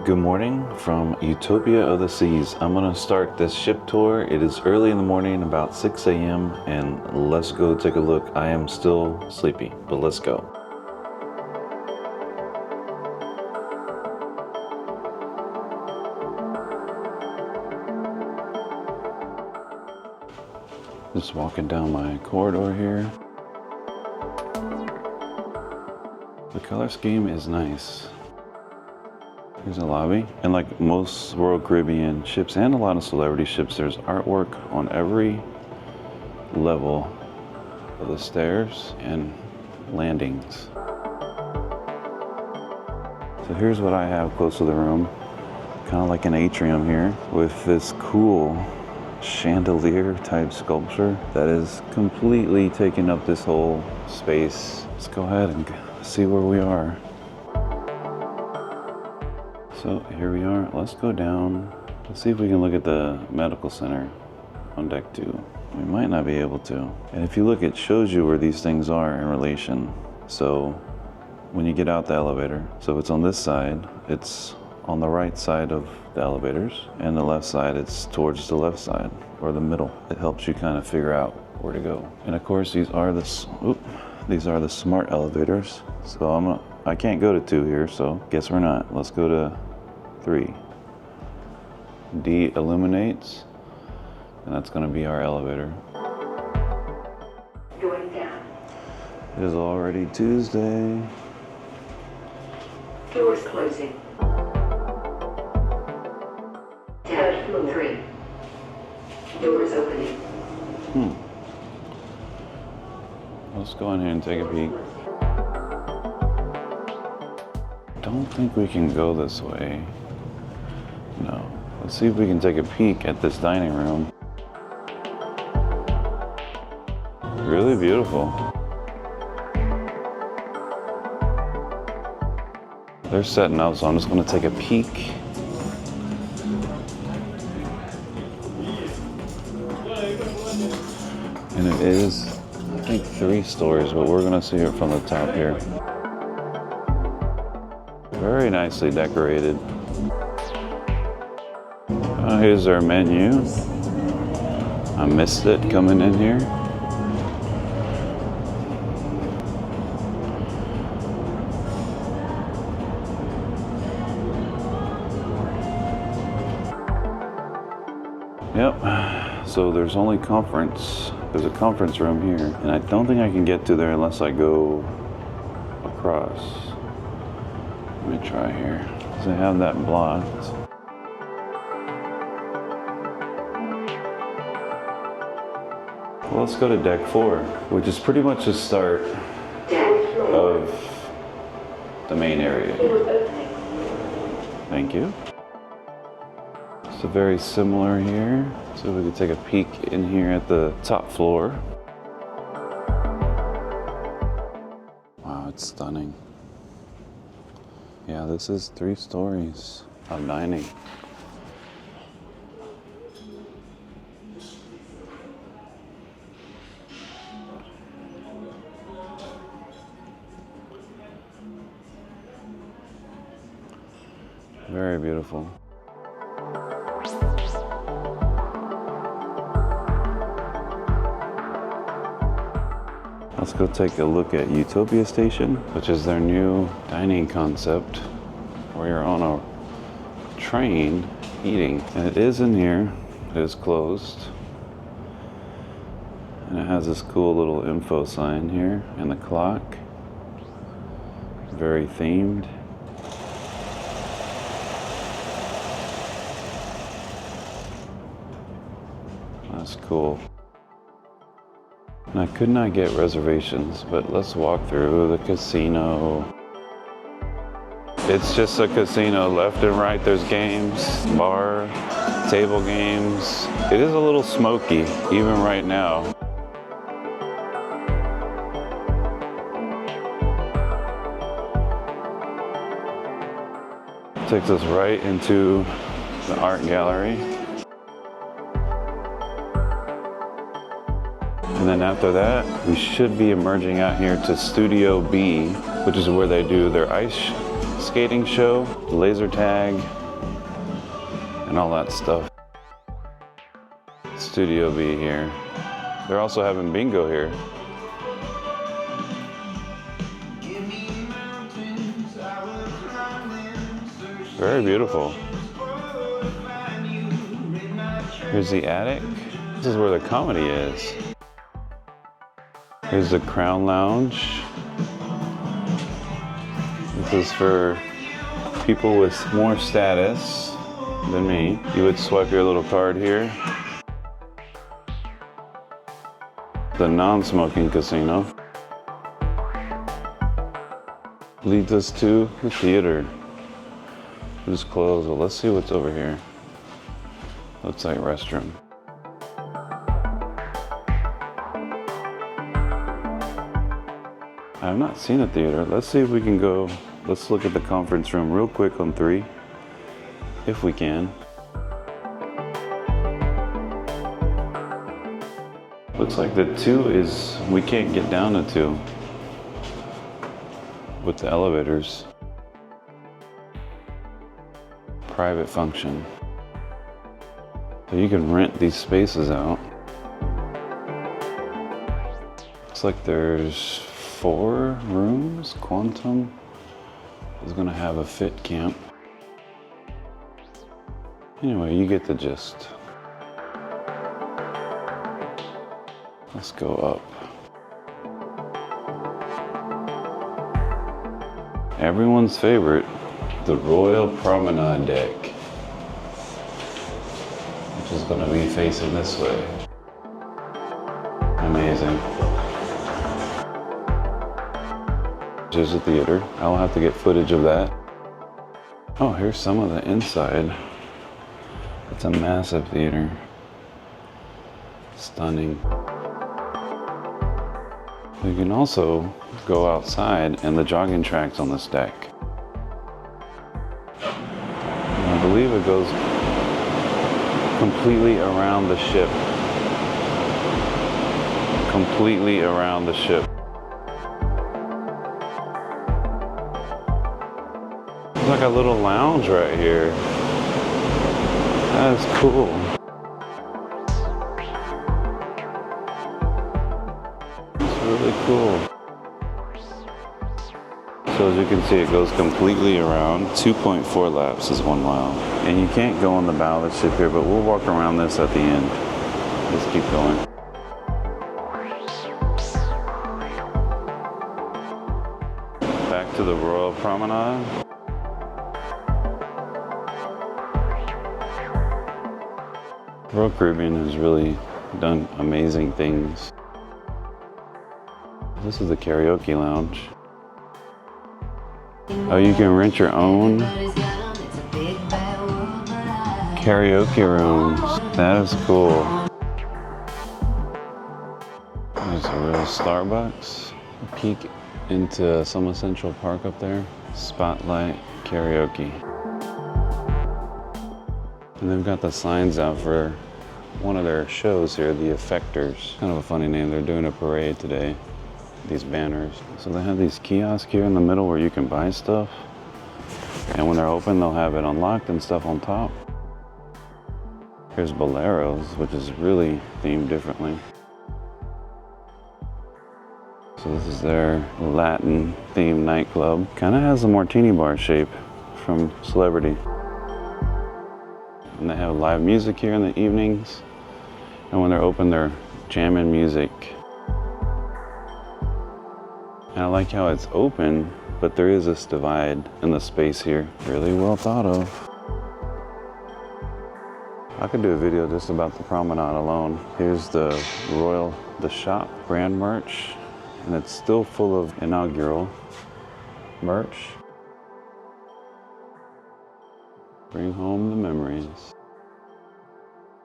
Good morning from Utopia of the Seas. I'm gonna start this ship tour. It is early in the morning, about 6 a.m. and let's go take a look. I am still sleepy, but let's go. Just walking down my corridor here. The color scheme is nice. Here's a lobby, and like most Royal Caribbean ships and a lot of celebrity ships, there's artwork on every level of the stairs and landings. So here's what I have close to the room, kind of like an atrium here with this cool chandelier type sculpture that is completely taking up this whole space. Let's go ahead and see where we are. So here we are. Let's go down. Let's see if we can look at the medical center on deck 2. We might not be able to. And if you look, it shows you where these things are in relation. So when you get out the elevator, so if it's on this side, it's on the right side of the elevators, and the left side, it's towards the left side or the middle. It helps you kind of figure out where to go. And of course, these are the smart elevators. So I can't go to 2 here, so guess we're not. Let's go to 3. D illuminates, and that's going to be our elevator. Going down. It is already Tuesday. Doors closing. Third floor 3. Doors opening. Let's go in here and take a peek. Don't think we can go this way. No. Let's see if we can take a peek at this dining room. Really beautiful. They're setting up, so I'm just going to take a peek. And it is, I think, 3 stories, but we're going to see it from the top here. Very nicely decorated. Here's our menu. I missed it coming in here. Yep, so there's only there's a conference room here, and I don't think I can get to there unless I go across. Let me try here, because I have that blocked. Well, let's go to deck 4, which is pretty much the start of the main area. Thank you. So very similar here. So we can take a peek in here at the top floor. Wow, it's stunning. Yeah, this is 3 stories of dining. Very beautiful. Let's go take a look at Utopia Station, which is their new dining concept where you're on a train eating. And it is in here, it is closed. And it has this cool little info sign here and the clock. Very themed. That's cool. And I could not get reservations, but let's walk through the casino. It's just a casino, left and right there's games, bar, table games. It is a little smoky, even right now. Takes us right into the art gallery. And then after that, we should be emerging out here to Studio B, which is where they do their ice skating show, laser tag, and all that stuff. Studio B here. They're also having bingo here. Very beautiful. Here's the attic. This is where the comedy is. Here's the Crown Lounge. This is for people with more status than me. You would swipe your little card here. The non-smoking casino leads us to the theater. It's closed, but let's see what's over here. Looks like restroom. I have not seen a theater. Let's see if we can go. Let's look at the conference room real quick on 3, if we can. Looks like the 2 is, we can't get down to 2 with the elevators. Private function. So you can rent these spaces out. Looks like there's 4 rooms. Quantum is gonna have a fit camp. Anyway, you get the gist. Let's go up. Everyone's favorite, the Royal Promenade deck, which is gonna be facing this way. Amazing. There's a theater. I'll have to get footage of that. Oh, here's some of the inside. It's a massive theater. Stunning. You can also go outside and the jogging tracks on this deck. And I believe it goes completely around the ship. Completely around the ship. There's like a little lounge right here. That is cool. It's really cool. So as you can see, it goes completely around. 2.4 laps is 1 mile. And you can't go on the bow of the ship here, but we'll walk around this at the end. Let's keep going. Back to the Royal Promenade. Royal Caribbean has really done amazing things. This is the karaoke lounge. Oh, you can rent your own karaoke rooms. That is cool. There's a real Starbucks. A peek into Summit Central Park up there. Spotlight karaoke. And they've got the signs out for one of their shows here, the Effectors. Kind of a funny name. They're doing a parade today. These banners. So they have these kiosks here in the middle where you can buy stuff. And when they're open, they'll have it unlocked and stuff on top. Here's Boleros, which is really themed differently. So this is their Latin themed nightclub. Kind of has a martini bar shape from Celebrity. And they have live music here in the evenings. And when they're open, they're jamming music. And I like how it's open, but there is this divide in the space here. Really well thought of. I could do a video just about the promenade alone. Here's the shop, brand merch, and it's still full of inaugural merch. Bring home the memories.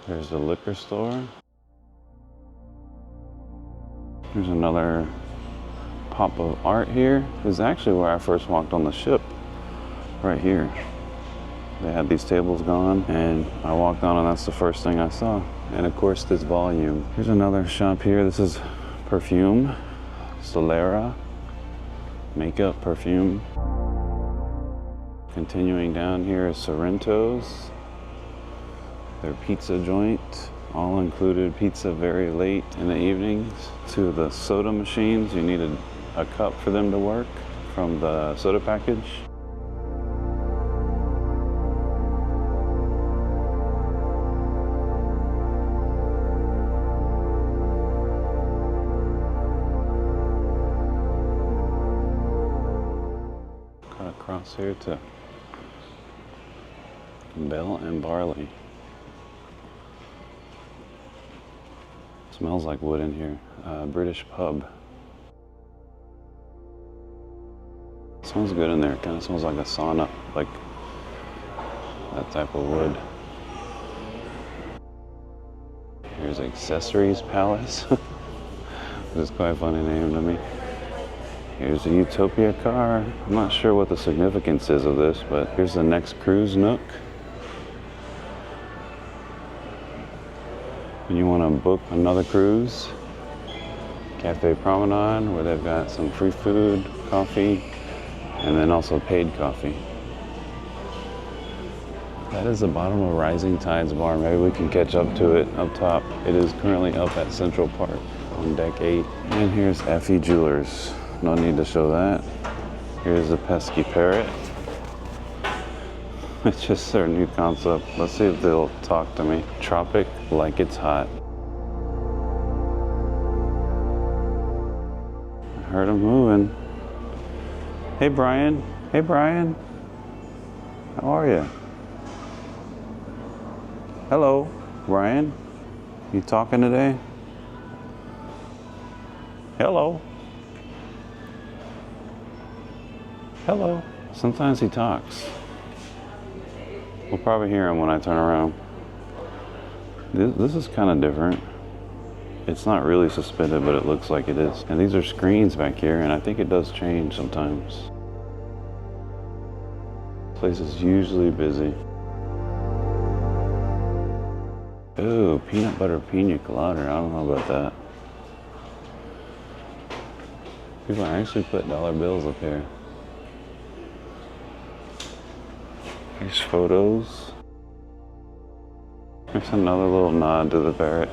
There's the liquor store. There's another pop of art here. This is actually where I first walked on the ship, right here. They had these tables gone and I walked on and that's the first thing I saw. And of course this volume. Here's another shop here. This is perfume, Solarium, makeup, perfume. Continuing down here is Sorrento's, their pizza joint. All included pizza very late in the evenings. To the soda machines, you needed a cup for them to work from the soda package. Cut across here to Bell and Barley. Smells like wood in here. British pub. Smells good in there. It kind of smells like a sauna, like that type of wood. Here's Accessories Palace, which is quite a funny name to me. Here's a Utopia car. I'm not sure what the significance is of this, but here's the next cruise nook. And you want to book another cruise, Cafe Promenade, where they've got some free food, coffee, and then also paid coffee. That is the bottom of Rising Tides Bar. Maybe we can catch up to it up top. It is currently up at Central Park on deck 8. And here's Effie Jewelers. No need to show that. Here's the pesky parrot. It's just their new concept. Let's see if they'll talk to me. Tropic like it's hot. I heard him moving. Hey Brian. Hey Brian. How are you? Hello, Brian. You talking today? Hello. Hello. Sometimes he talks. We'll probably hear him when I turn around. This is kind of different. It's not really suspended, but it looks like it is. And these are screens back here, and I think it does change sometimes. This place is usually busy. Ooh, peanut butter pina colada. I don't know about that. People actually put dollar bills up here. Here's photos. There's another little nod to the parrot.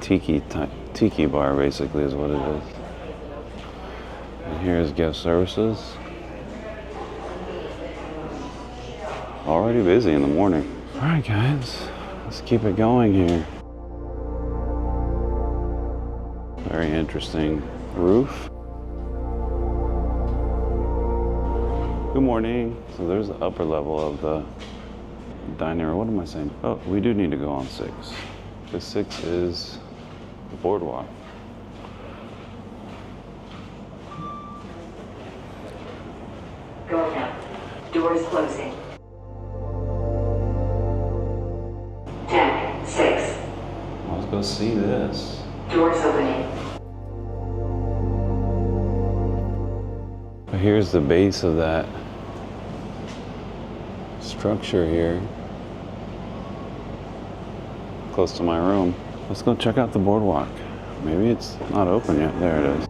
Tiki bar basically is what it is. And here's guest services. Already busy in the morning. All right guys, let's keep it going here. Very interesting roof. Good morning. So there's the upper level of the dining room. What am I saying? Oh, we do need to go on 6. The 6 is the Boardwalk. Going up. Doors closing. Deck 6. Let's go see this. Doors opening. But here's the base of that structure here, close to my room. Let's go check out the Boardwalk. Maybe it's not open yet. There it is.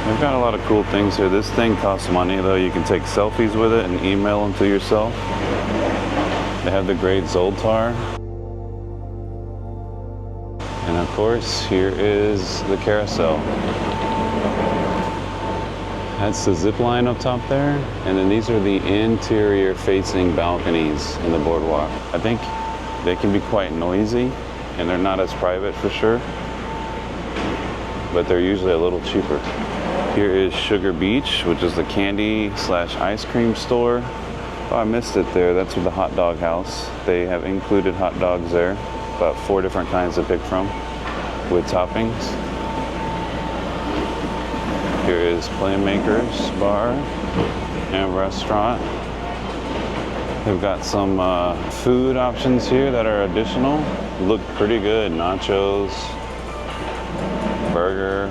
They've got a lot of cool things here. This thing costs money though. You can take selfies with it and email them to yourself. They have the Great Zoltar. And of course, here is the carousel. That's the zip line up top there. And then these are the interior facing balconies in the Boardwalk. I think they can be quite noisy and they're not as private for sure, but they're usually a little cheaper. Here is Sugar Beach, which is the candy/ice cream store. Oh, I missed it there. That's with the hot dog house. They have included hot dogs there, about 4 different kinds to pick from with toppings. Here is Playmakers Bar and Restaurant. They've got some food options here that are additional. Look pretty good. Nachos, burger.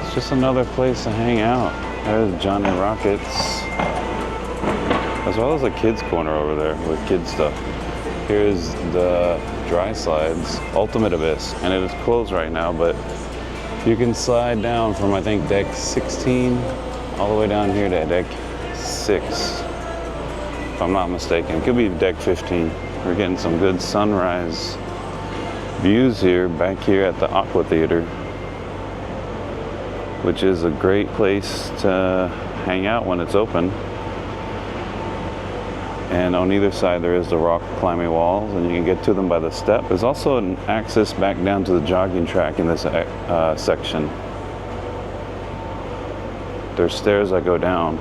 It's just another place to hang out. There's Johnny Rockets, as well as a kids corner over there with kids stuff. Here's the dry slides, Ultimate Abyss, and it is closed right now, but you can slide down from, I think, deck 16 all the way down here to deck 6, if I'm not mistaken. It could be deck 15. We're getting some good sunrise views here, back here at the Aqua Theater, which is a great place to hang out when it's open. And on either side there is the rock climbing walls, and you can get to them by the step. There's also an access back down to the jogging track in this section. There's stairs that go down.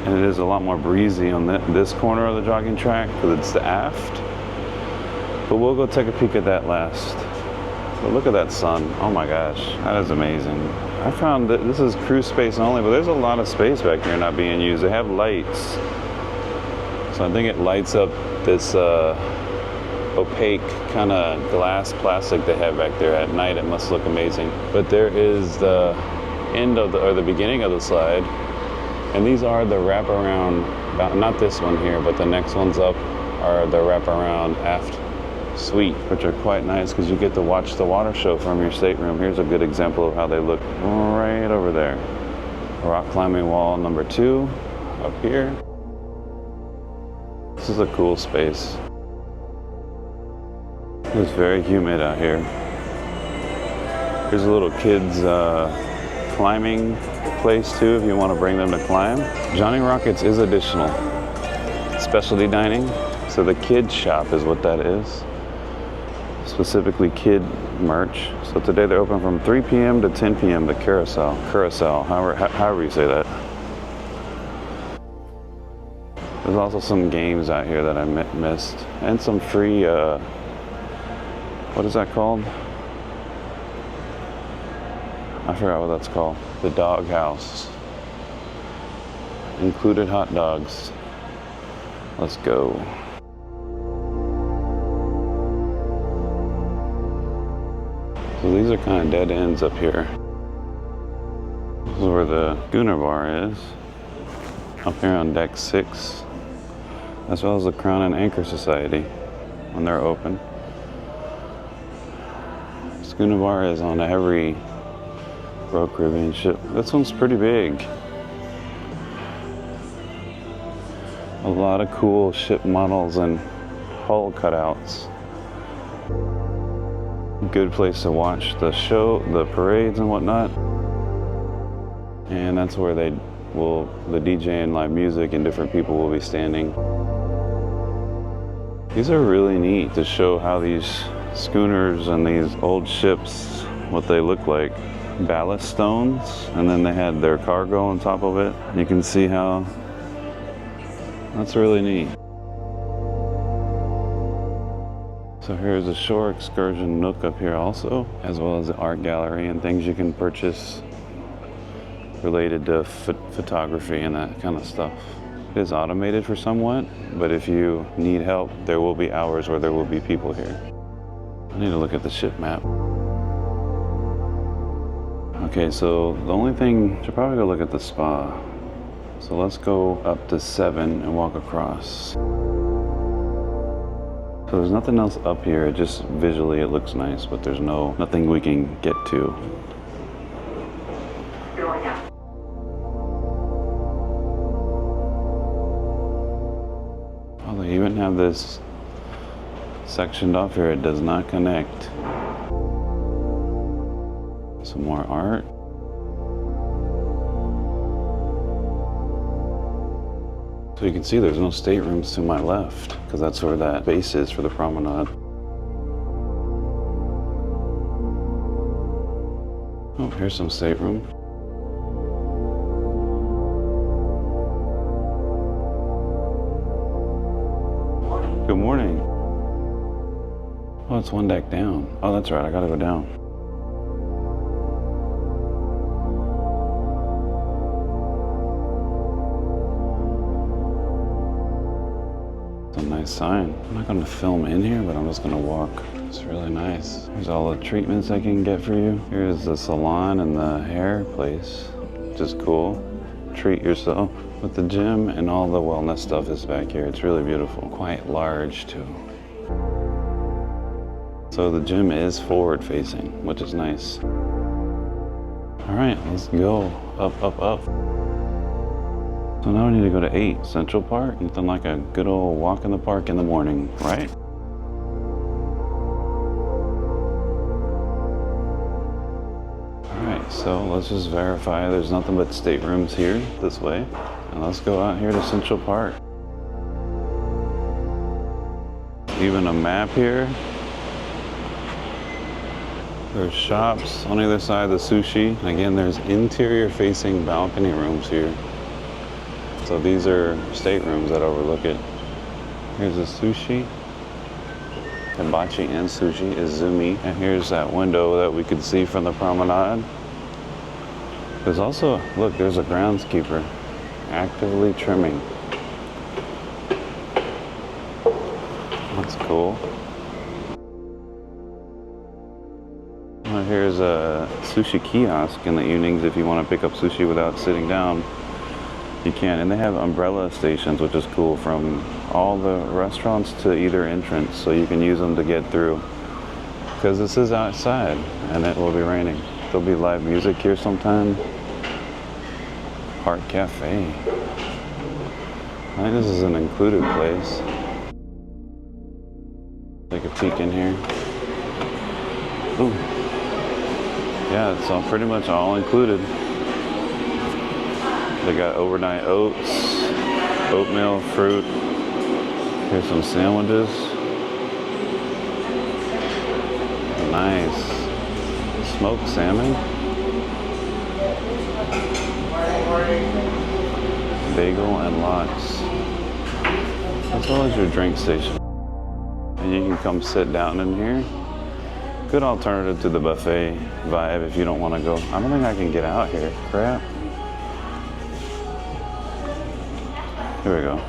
And it is a lot more breezy on this corner of the jogging track because it's the aft. But we'll go take a peek at that last. But look at that sun. Oh my gosh, that is amazing. I found that this is cruise space only, but there's a lot of space back here not being used. They have lights. So I think it lights up this opaque kind of glass plastic they have back there. At night it must look amazing. But there is the end of or the beginning of the slide. And these are the wraparound, not this one here, but the next ones up are the wraparound aft suite, which are quite nice because you get to watch the water show from your stateroom. Here's a good example of how they look right over there. Rock climbing wall number 2 up here. This is a cool space. It's very humid out here. Here's a little kids climbing place too if you want to bring them to climb. Johnny Rockets is additional. Specialty dining. So the kids shop is what that is. Specifically kid merch. So today they're open from 3 p.m. to 10 p.m. the Carousel, however you say that. There's also some games out here that I missed, and some free, what is that called? I forgot what that's called. The Dog House. Included hot dogs. Let's go. So these are kind of dead ends up here. This is where the schooner bar is. Up here on deck 6. As well as the Crown and Anchor Society when they're open. Schooner bar is on every Royal Caribbean ship. This one's pretty big. A lot of cool ship models and hull cutouts. Good place to watch the show, the parades and whatnot. And that's where the DJ and live music and different people will be standing. These are really neat to show how these schooners and these old ships, what they look like. Ballast stones, and then they had their cargo on top of it. You can see how that's really neat. So here's a shore excursion nook up here also, as well as the art gallery and things you can purchase related to photography and that kind of stuff. It is automated for somewhat, but if you need help, there will be hours where there will be people here. I need to look at the ship map. Okay, so the only thing, should probably go look at the spa. So let's go up to 7 and walk across. So there's nothing else up here, it just visually it looks nice, but there's nothing we can get to. Going up. Oh, they even have this sectioned off here, it does not connect. Some more art. So you can see there's no staterooms to my left, because that's where that base is for the promenade. Oh, here's some stateroom. Good morning. Oh, it's one deck down. Oh, that's right, I gotta go down. Nice sign. I'm not going to film in here, but I'm just going to walk. It's really nice. Here's all the treatments I can get for you. Here's the salon and the hair place, which is cool. Treat yourself. But the gym and all the wellness stuff is back here. It's really beautiful. Quite large too. So the gym is forward facing, which is nice. All right, let's go up, up, up. So now we need to go to 8, Central Park. Nothing like a good old walk in the park in the morning, right? All right, so let's just verify there's nothing but staterooms here this way. And let's go out here to Central Park. Even a map here. There's shops on either side of the sushi. Again, there's interior facing balcony rooms here. So these are staterooms that overlook it. Here's a sushi. Hibachi and sushi is Zumi. And here's that window that we could see from the promenade. There's also, look, there's a groundskeeper actively trimming. That's cool. Well, here's a sushi kiosk in the evenings if you want to pick up sushi without sitting down. You can, and they have umbrella stations, which is cool, from all the restaurants to either entrance, so you can use them to get through. Because this is outside, and it will be raining. There'll be live music here sometime. Park Cafe. I think this is an included place. Take a peek in here. Ooh. Yeah, it's all pretty much all included. They got overnight oats, oatmeal, fruit. Here's some sandwiches. Nice. Smoked salmon. Bagel and lox. As well as your drink station. And you can come sit down in here. Good alternative to the buffet vibe if you don't want to go. I don't think I can get out here. Crap. Here we go.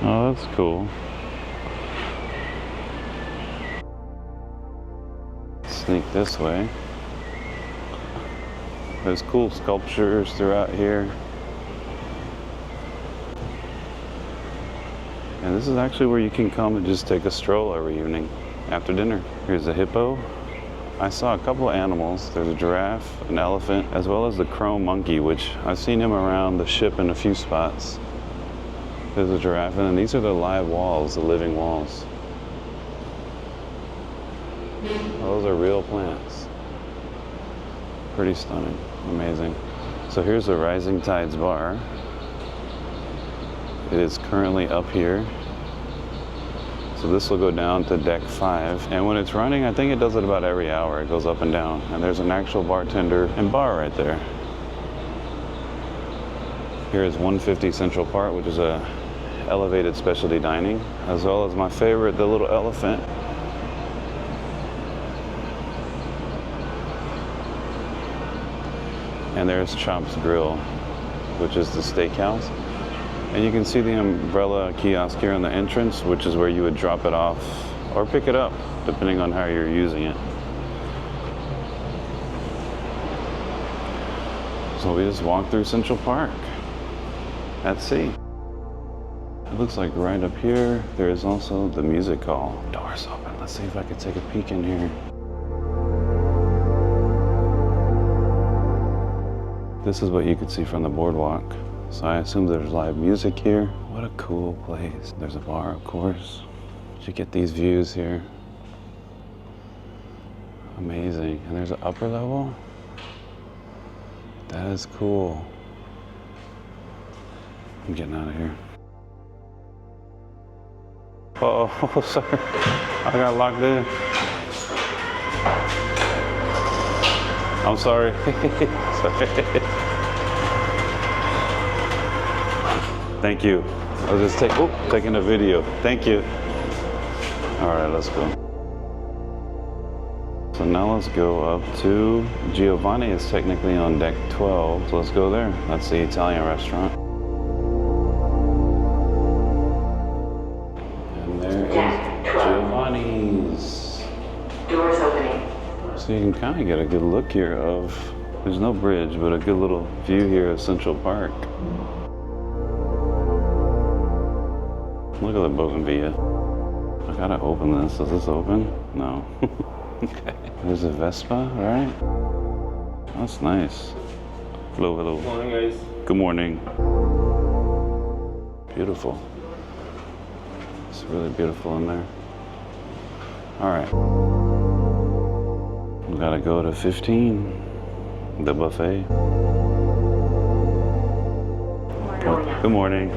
Oh, that's cool. Sneak this way. There's cool sculptures throughout here. And this is actually where you can come and just take a stroll every evening after dinner. Here's a hippo. I saw a couple of animals. There's a giraffe, an elephant, as well as the chrome monkey, which I've seen him around the ship in a few spots. There's a giraffe, and then these are the live walls, the living walls. Those are real plants. Pretty stunning, amazing. So here's the Rising Tides bar. It is currently up here. So this will go down to deck 5. And when it's running, I think it does it about every hour. It goes up and down. And there's an actual bartender and bar right there. Here is 150 Central Park, which is a elevated specialty dining, as well as my favorite, the little elephant. And there's Chops Grill, which is the steakhouse. And you can see the umbrella kiosk here on the entrance, which is where you would drop it off or pick it up, depending on how you're using it. So we just walked through Central Park at sea. It looks like right up here, there is also the music hall. Doors open. Let's see if I can take a peek in here. This is what you could see from the boardwalk. So I assume there's live music here. What a cool place. There's a bar, of course. You get these views here. Amazing. And there's an upper level. That is cool. I'm getting out of here. Oh, sorry. I got locked in. I'm sorry. Sorry. Thank you. I was just taking a video. Thank you. All right, let's go. So now let's go up to Giovanni. Is technically on deck 12. So let's go there. That's the Italian restaurant. And there is Giovanni's. Doors opening. So you can kind of get a good look here of, there's no bridge, but a good little view here of Central Park. Look at the bougainvillea. I gotta open this. Is this open? No. Okay. There's a Vespa, right? That's nice. Hello, hello. Good morning, guys. Good morning. Beautiful. It's really beautiful in there. All right. We gotta go to 15, the buffet. Good morning.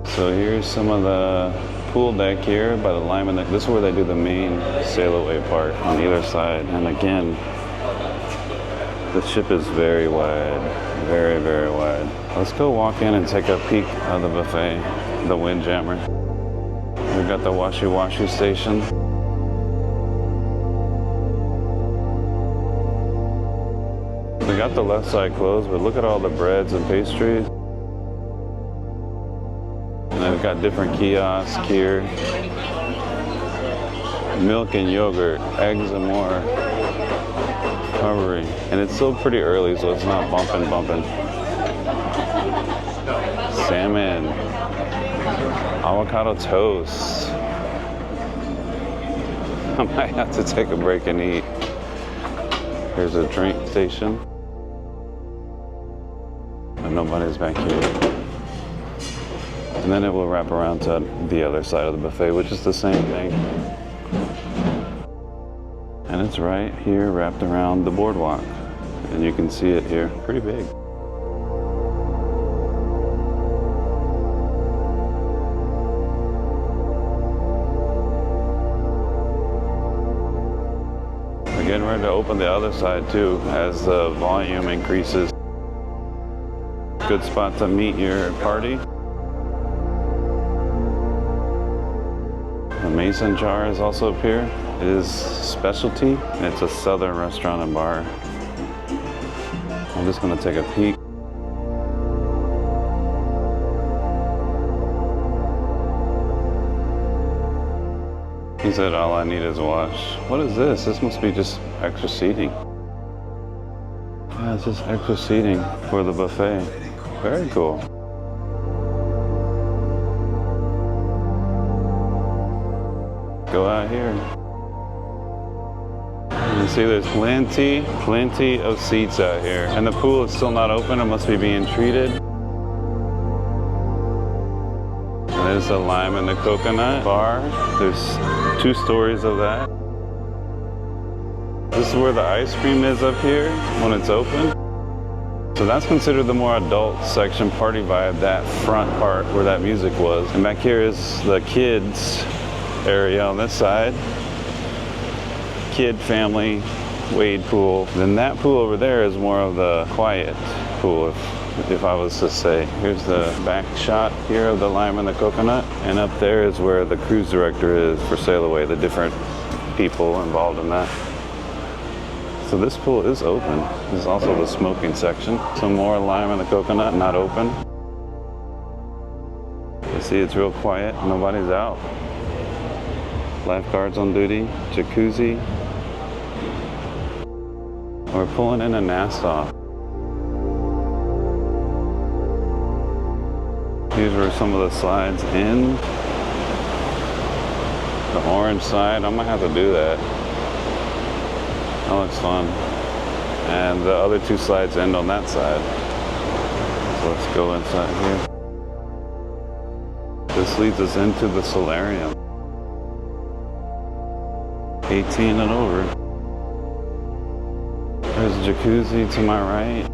So here's some of the pool deck here by the Lyman. This is where they do the main sail away part on either side. And again, the ship is very wide, very, very wide. Let's go walk in and take a peek of the buffet, the Windjammer. We've got the washy station. We got the left side closed, but look at all the breads and pastries. And then we've got different kiosks here. Milk and yogurt, eggs and more. Recovery. And it's still pretty early, so it's not bumping. Salmon. Avocado toast. I might have to take a break and eat. Here's a drink station. And nobody's back here. And then it will wrap around to the other side of the buffet, which is the same thing. And it's right here wrapped around the boardwalk. And you can see it here, pretty big. We're getting ready to open the other side too as the volume increases. Good spot to meet your party. The Mason jar is also up here. It is specialty, and it's a southern restaurant and bar. I'm just gonna take a peek. He said all I need is a wash. What is this? This must be just extra seating. Yeah, it's just extra seating for the buffet. Very cool. Go out here. You see there's plenty of seats out here. And the pool is still not open, it must be being treated. And there's the lime and the coconut bar. There's 2 stories of that. This is where the ice cream is up here when it's open. So that's considered the more adult section, party vibe, that front part where that music was. And back here is the kids area on this side. Kid, family, wade pool. Then that pool over there is more of the quiet pool, if I was to say. Here's the back shot here of the lime and the coconut. And up there is where the cruise director is for Sail Away, the different people involved in that. So this pool is open. There's also the smoking section. Some more lime and the coconut, not open. You see it's real quiet, nobody's out. Lifeguards on duty, jacuzzi. We're pulling in a Nassau. These were some of the slides in. The orange side, I might have to do that. That looks fun. And the other 2 slides end on that side. So let's go inside here. This leads us into the Solarium. 18 and over. There's a jacuzzi to my right.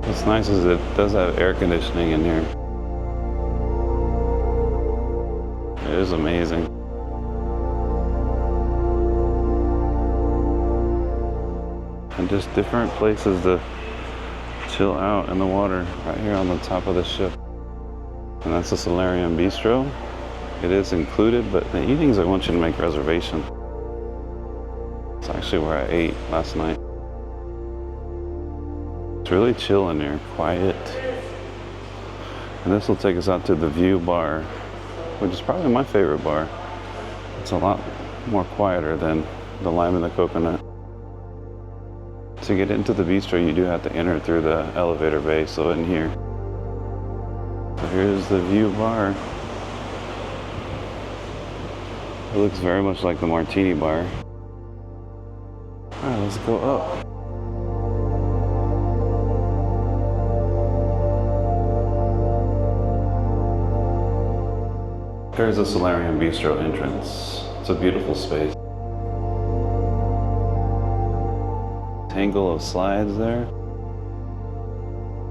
What's nice is it does have air conditioning in here. It is amazing. And just different places to chill out in the water right here on the top of the ship. And that's the Solarium Bistro. It is included, but the evenings I want you to make a reservation. It's actually where I ate last night. It's really chill in here, quiet. And this will take us out to the View Bar, which is probably my favorite bar. It's a lot more quieter than the lime and the coconut. To get into the bistro, you do have to enter through the elevator bay, so in here. So here's the view bar. It looks very much like the martini bar. All right, let's go up. There's a Solarium Bistro entrance. It's a beautiful space. Tangle of slides there.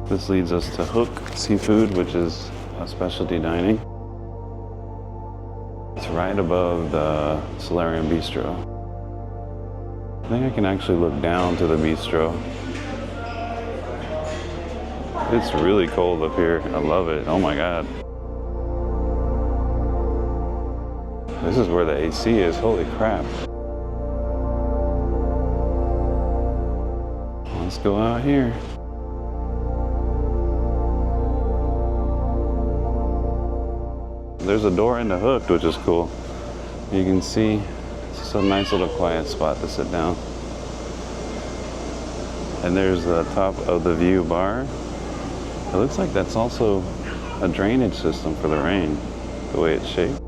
This leads us to Hook Seafood, which is a specialty dining. It's right above the Solarium Bistro. I think I can actually look down to the bistro. It's really cold up here. I love it. Oh my God. This is where the AC is. Holy crap. Let's go out here. There's a door into Hooked, which is cool. You can see it's just a nice little quiet spot to sit down. And there's the top of the view bar. It looks like that's also a drainage system for the rain, the way it's shaped.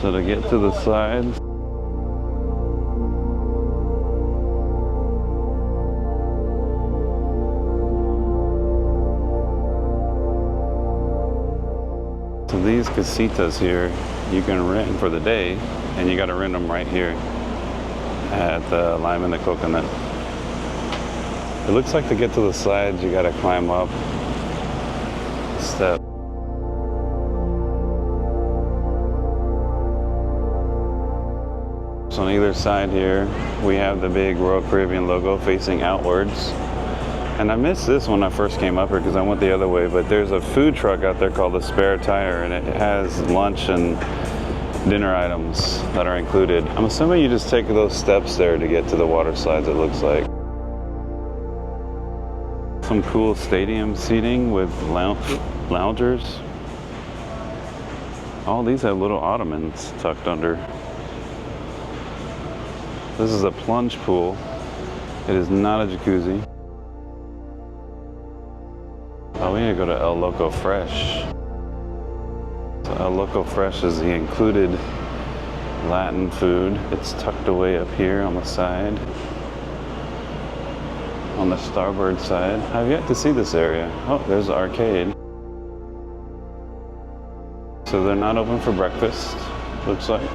So to get to the sides, so these casitas here, you can rent for the day, and you got to rent them right here at the Lime and the Coconut. It looks like to get to the sides, you got to climb up a step. So on either side here, we have the big Royal Caribbean logo facing outwards. And I missed this when I first came up here because I went the other way, but there's a food truck out there called the Spare Tire, and it has lunch and dinner items that are included. I'm assuming you just take those steps there to get to the water slides, it looks like. Some cool stadium seating with loungers. All these have little ottomans tucked under. This is a plunge pool. It is not a jacuzzi. Oh, we need to go to El Loco Fresh. So El Loco Fresh is the included Latin food. It's tucked away up here on the side. On the starboard side. I've yet to see this area. Oh, there's the arcade. So they're not open for breakfast, looks like.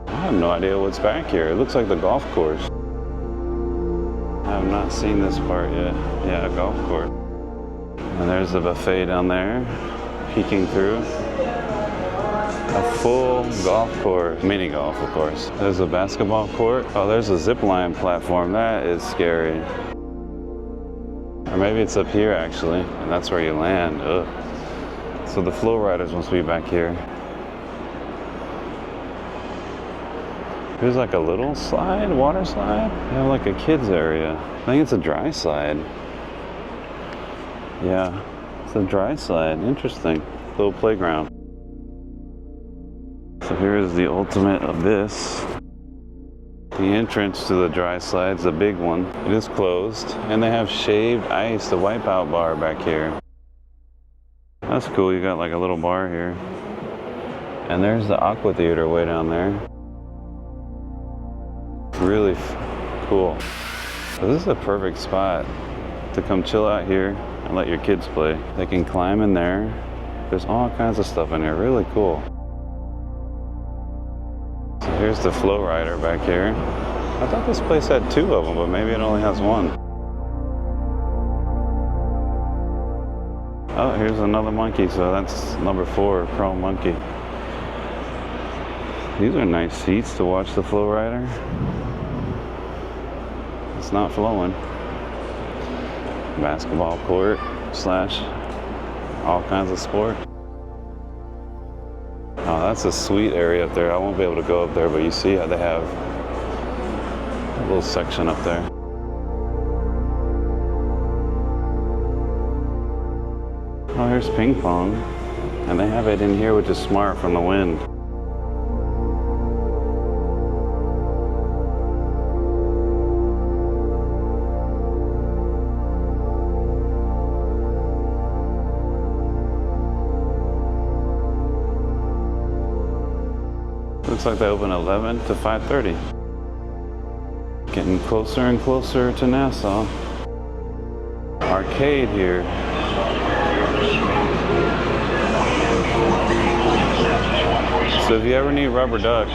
I have no idea what's back here. It looks like the golf course. I have not seen this part yet. Yeah, a golf course. And there's the buffet down there, peeking through. A full golf course, mini golf of course. There's a basketball court. Oh, there's a zip line platform. That is scary. Or maybe it's up here actually, and that's where you land. Ugh. So the flow riders must be back here. There's like a little slide, water slide. They have like a kids area. I think it's a dry slide. Yeah, it's a dry slide. Interesting. Little playground. So here's the ultimate of this. The entrance to the dry slide's the big one. It is closed, and they have shaved ice, the wipeout bar back here. That's cool. You got like a little bar here. And there's the aqua theater way down there. Really cool. So this is a perfect spot to come chill out here and let your kids play. They can climb in there. There's all kinds of stuff in here. Really cool. So here's the flow rider back here. I thought this place had two of them, but maybe it only has one. Oh, here's another monkey. So that's number 4, chrome monkey. These are nice seats to watch the flow rider. It's not flowing. Basketball court / all kinds of sport. Oh, that's a sweet area up there. I won't be able to go up there, but you see how they have a little section up there. Oh, here's ping pong. And they have it in here, which is smart from the wind. Looks like they open 11 to 5:30. Getting closer and closer to Nassau. Arcade here. So if you ever need rubber ducks,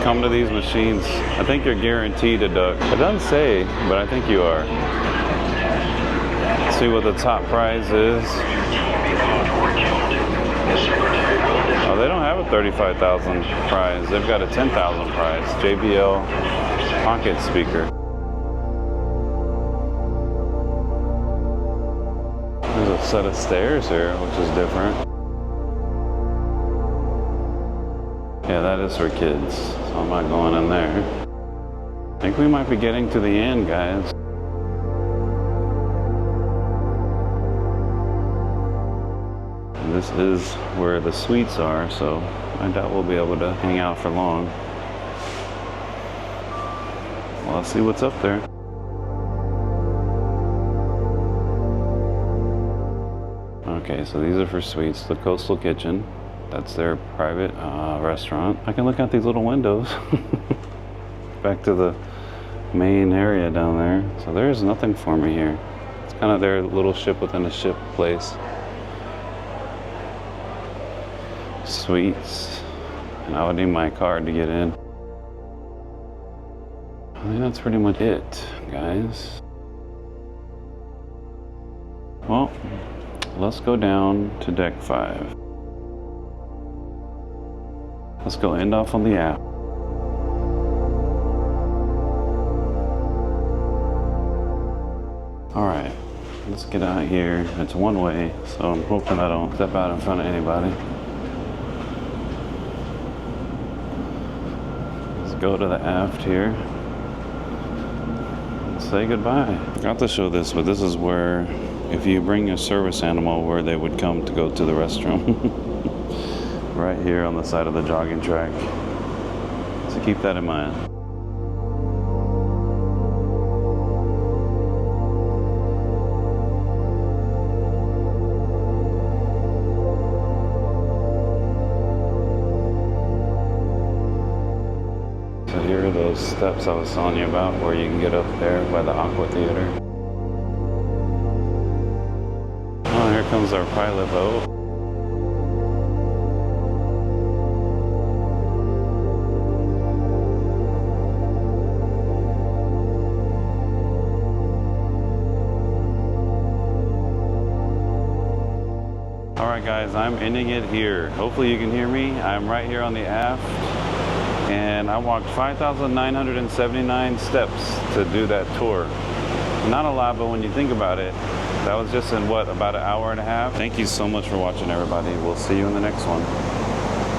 come to these machines. I think you're guaranteed a duck. It doesn't say, but I think you are. See what the top prize is. Oh, they don't have a 35,000 prize. They've got a 10,000 prize. JBL pocket speaker. There's a set of stairs here, which is different. Yeah, that is for kids, so I'm not going in there. I think we might be getting to the end, guys. And this is where the suites are, so I doubt we'll be able to hang out for long. Well, let's see what's up there. Okay, so these are for suites. The Coastal Kitchen. That's their private restaurant. I can look out these little windows. Back to the main area down there. So there's nothing for me here. It's kind of their little ship within a ship place. Suites. And I would need my card to get in. I think that's pretty much it, guys. Well, let's go down to deck 5. Let's go end off on the app. All right, let's get out here. It's one way, so I'm hoping I don't step out in front of anybody. Let's go to the aft here. Let's say goodbye. I forgot to show this, but this is where, if you bring your service animal, where they would come to go to the restroom. Right here on the side of the jogging track. So keep that in mind. So here are those steps I was telling you about where you can get up there by the Aqua Theater. Oh, here comes our pilot boat. Alright guys, I'm ending it here. Hopefully you can hear me. I'm right here on the aft and I walked 5,979 steps to do that tour. Not a lot, but when you think about it, that was just in what, about an hour and a half? Thank you so much for watching, everybody. We'll see you in the next one.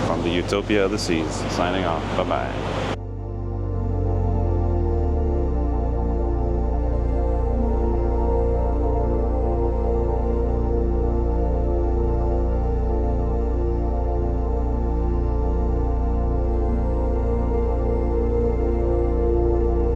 From the Utopia of the Seas, signing off. Bye-bye.